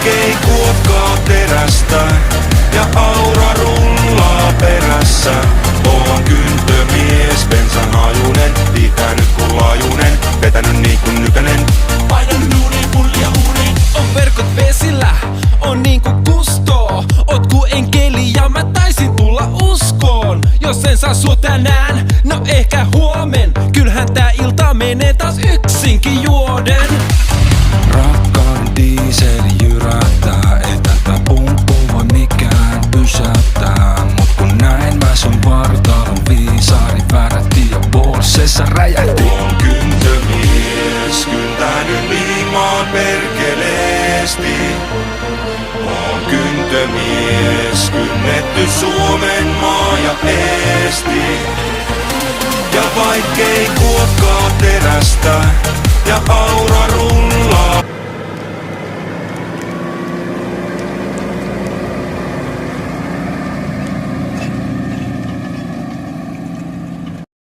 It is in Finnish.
vaikkei kuokkaa terästä ja aura rullaa perässä. Oon kyntömies, bensanhajunen, pitänyt kun laajunen, vetänyt niin kuin Nykänen. Painan duuni, pullia uuni. On verkot vesillä, on niinku kustoo. Oot ku enkeli ja mä taisin tulla uskoon. Jos en saa sua tänään, no ehkä huomen. Kyllähän tää ilta menee taas yksinkin juoden. Rakkauden diesel jyrähtää, ei tätä pumppua voi mikään pysäyttää. Mut kun näin mä sun vartalon viisaari värätti ja bossessa räjähti. Oon kyntömies, kyntänyt liimaan perkeleesti. Oon kyntömies, kynnetty Suomen maa ja Eesti. Ja vaikkei kuokkaa terästä ja aura rullaa